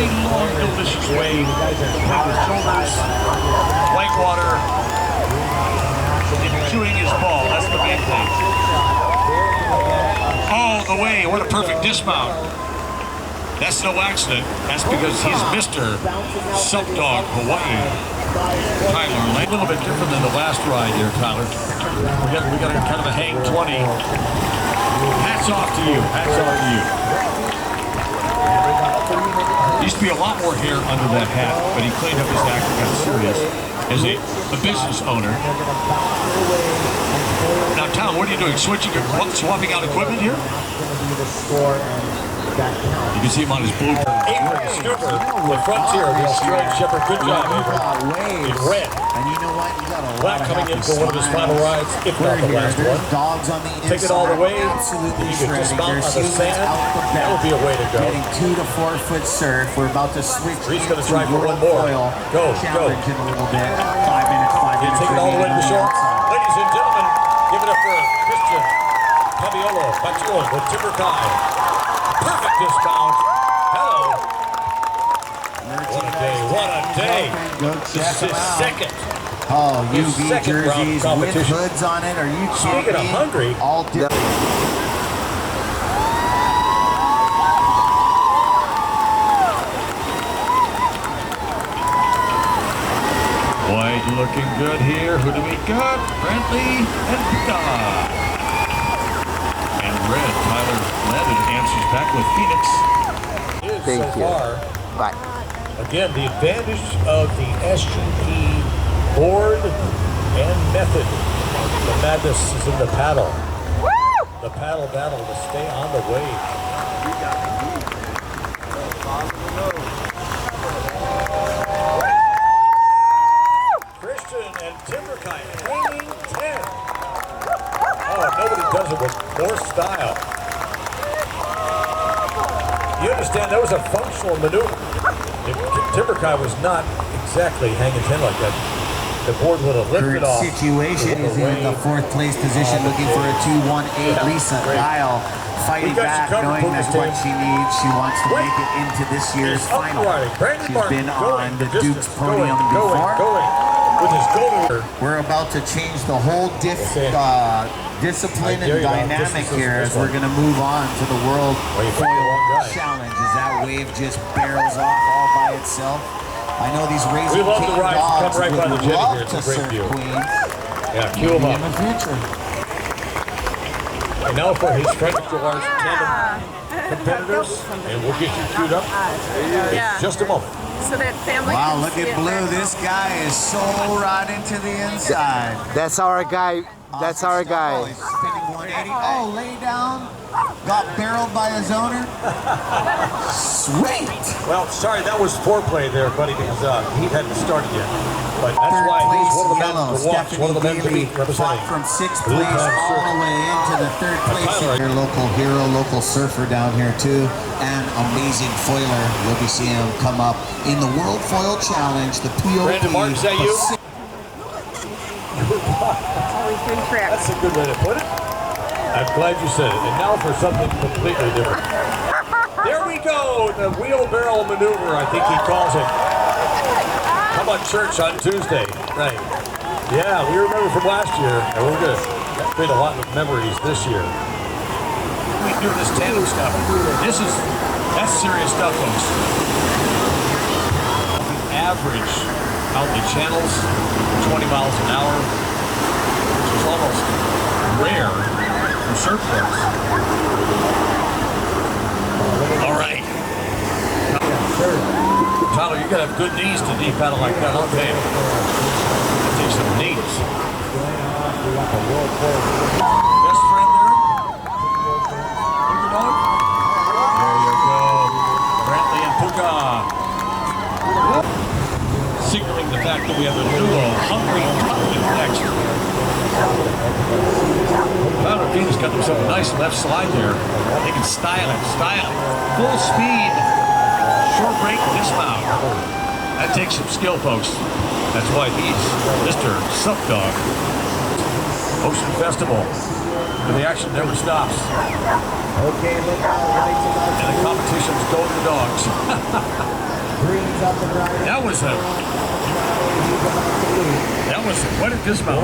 really long, delicious way to play with shoulders, white water, and chewing his ball. That's the main thing. Oh, the way, what a perfect dismount. That's no accident. That's because he's Mr. SurFUR Hawaii. Tyler, a little bit different than the last ride here, Tyler. We got a kind of a hang 20. Hats off to you. Hats off to you. Used to be a lot more hair under that hat, but he cleaned up his act and got serious as a business owner. Now, Tom, what are you doing? Swapping out equipment here? You can see him on his blue. Apron Scooper, the frontier of the Australian Shepherd. Good job, Apron. In red. And you know what? You got a Black coming in for one of his final rides, if not the last one. Dogs on the inside. Take it all the way. Absolutely You can dismount on the sand. That would be a way to go. Getting 2 to 4 foot surf. We're about to switch. He's going to try for one more. Go, go. Challenge in a little bit. 5 minutes, 5 minutes. Take it all the way to the shore. Ladies and gentlemen, give it up for Christian Cabiolo Batuan with Timber Kai. Perfect dismount. Hello. What a day, what a day. This is his second. Oh, UV jerseys with hoods on it. Are you kidding Speaking of hungry, all different. White looking good here. Who do we got? Brantley and Pika. And red, Tyler Levin answers back with Phoenix. Thank you. Bye. Again, the advantage of the SGP board and method. The madness is in the paddle. The paddle battle to stay on the wave. Christian and Timberkai hanging 10. Oh, nobody does it with more style. You understand that was a functional maneuver. If Timberkai was not exactly hanging 10 like that, the board would have lifted off. Situation is in the 4th place position, looking for a 2-1-8. Lisa Dial fighting back, knowing that's what she needs. She wants to make it into this year's final. She's been on the Duke's podium before. We're about to change the whole discipline and dynamic here as we're going to move on to the World Foil Challenge as that wave just barrels off all by itself. I know these Razor King dogs would love to surf Queens. Yeah, cue them up. In the future. And now for his friends to our tandem competitors, and we'll get you queued up in just a moment. So that family. Wow, look at Blue. This guy is so right into the inside. That's our guy. That's our guy. Oh, he's spinning 180. Oh, lay down. Got barreled by his owner. Sweet. Well, sorry, that was foreplay there, buddy, because he hadn't started yet. But that's why he's one of the men to watch, one of the men to be representing. From 6th place all the way into the 3rd place. Your local hero, local surfer down here too, and amazing foiler. You'll be seeing him come up in the World Foil Challenge, the POP. Brandon Martin, is that you? That's a good way to put it. I'm glad you said it. And now for something completely different. There we go, the wheelbarrow maneuver, I think he calls it. How about church on Tuesday? Right. Yeah, we remember from last year, and we're good. That created a lot of memories this year. We do this tandem stuff. That's serious stuff, folks. The average out in the channels, 20 miles an hour, which is almost rare for surf boats. All right. Tyler, you gotta have good knees to deep paddle like that, okay? That takes some knees. Best friend there? Finger dog? There you go. Brantley and Puka. Signaling the fact that we have a duo, Hungry Pumpkin next. Tyler Phoenix got himself a nice left slide there. They can style it. Full speed. Short break dismount. That takes some skill, folks. That's why he's Mr. SurFUR. Ocean Festival. And the action never stops. Okay, look out. And the competition's going to dogs. That was quite a dismount.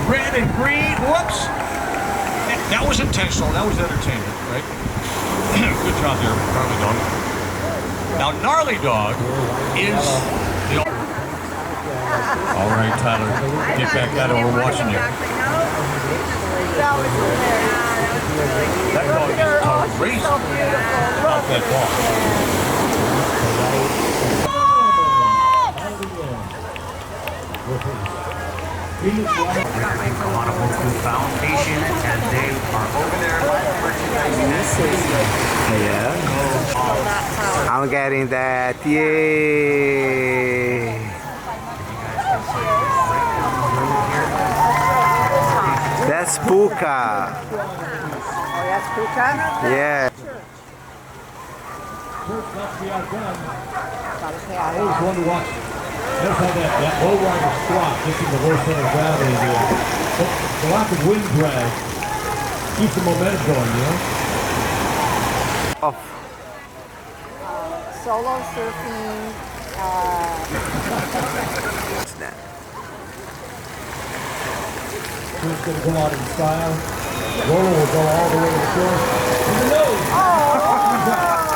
Red and green, whoops. That was intentional, that was entertainment, right? Good job there, Gnarly Dog. Now, Gnarly Dog is the... All right, Tyler, get back at it, we're watching you. That dog is racing off that ball. Duke Kahanamoku Foundation, and they are over there live merchandising. Yeah. I'm getting that. Yay. That's Puka. Oh, that's Puka? Yeah. I always wonder what. Notice how that low rider squat gets in the low center of gravity there. The lack of wind drag keeps the momentum going, you know? Solo surfing. What's that? It's going to go out in style. Roller will go all the way to the shore. Oh!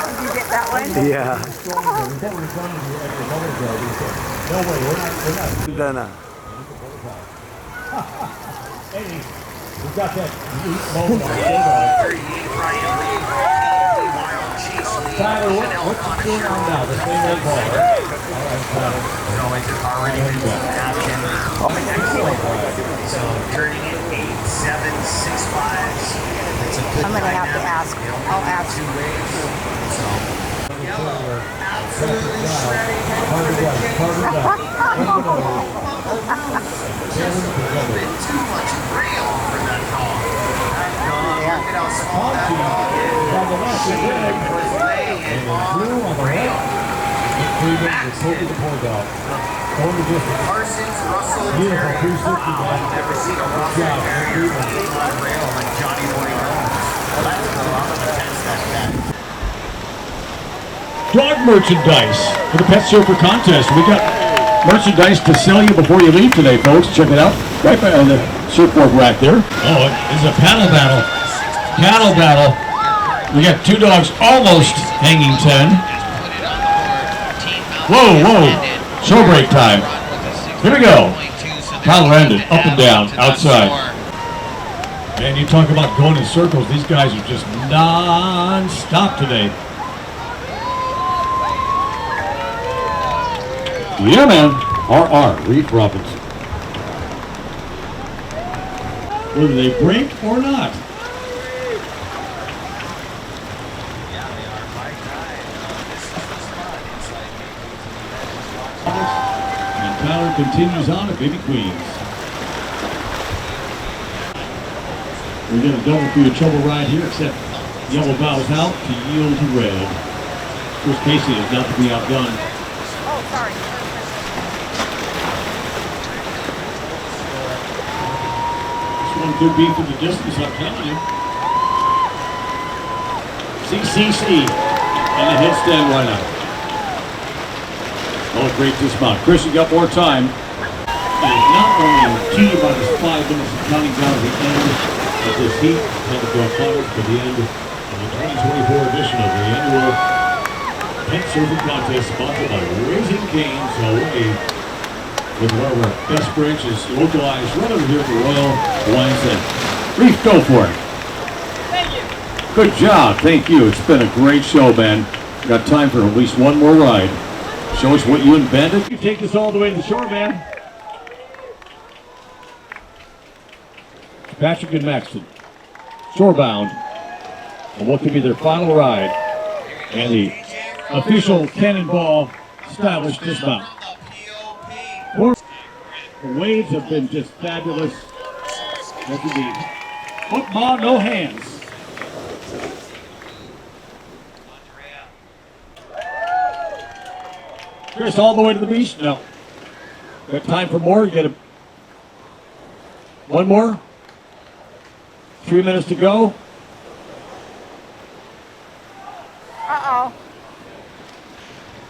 Did you get that one? Yeah. No way, we're not. Dana. Hey, we got that moment on Tyler, what's going on now? The same old ball, right? All right, Tyler. So turning it 8-7-6-5. I'm going to have to ask. I'll ask. Two ways. So yellow, absolutely shredding. Just a little bit too much real for that dog. That dog, look at how small that dog is. She was laying real. Parsons, Russell, Terry. I've never seen a Russell Terrier unreal like Johnny Boy Jones. Well, that's a lot of intense that. Dog merchandise for the Pet SurFUR contest. We got merchandise to sell you before you leave today, folks. Check it out. Right by the surfboard rack there. Oh, it's a paddle battle. Paddle battle. We got two dogs almost hanging 10. Whoa, whoa. Show break time. Here we go. Paddle ended. Up and down. Outside. Man, you talk about going in circles. These guys are just non-stop today. Yeah, man. R.R. Reef Robinson. Whether they break or not. And Tyler continues on at Baby Queens. We're going to double for your trouble ride here, except yellow bows out to yield to red. Chris Casey is not to be outdone. Oh, sorry. One could be from the distance, I'm telling you. CCC and the headstand right out. Oh, great dismount. Chris, you got more time. It is not only T minus 5 minutes of counting down to the end of this heat, and the finals for the end of the 2024 edition of the annual Pet SurFUR contest sponsored by Raising Cane's Hawaii. With one of our best branches localized right over here at the Royal Hawaiian Center. Reef, go for it. Thank you. Good job, thank you. It's been a great show, man. Got time for at least one more ride. Show us what you invented. You take this all the way to the shore, man. Patrick and Maxton, shorebound, on what could be their final ride, and the official Cannonball stylish dismount. The waves have been just fabulous. Look at the football, no hands. Chris, all the way to the beach? No. Got time for more? You get one more? 3 minutes to go. Uh-oh.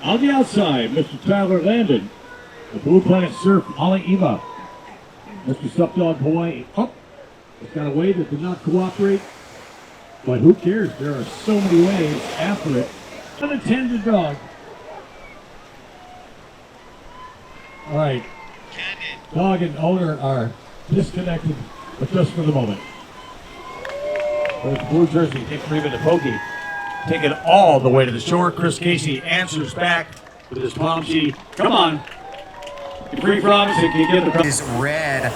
On the outside, Mr. Tyler Landon. The Blue Planet Surf Hawaii. Mr. Sup Dog Hawaii. Oh, it's got a wave that did not cooperate. But who cares? There are so many waves after it. Unattended dog. All right. Dog and owner are disconnected, but just for the moment. There's blue jersey, Dick Freeman and Pokey. Take it all the way to the shore. Chris Casey answers back with his palm sheet. Come on. You're free from us. You can get the is red.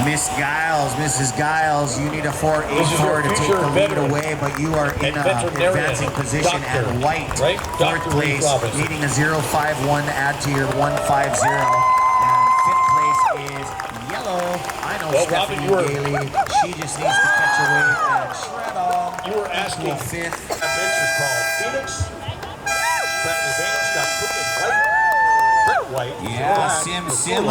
Miss Giles, Mrs. Giles, you need a 4-8-4 to take the lead away, but you are in an advancing position at white. Right? Fourth place, needing a 0-5-1 to add to your 1-5-0. And fifth place is yellow. I know Stephanie Daly. She just needs to catch a wave and shred on. You were asking fifth. Adventures called Phoenix. Brett Vance got put in white. Brett White. Yeah, Sim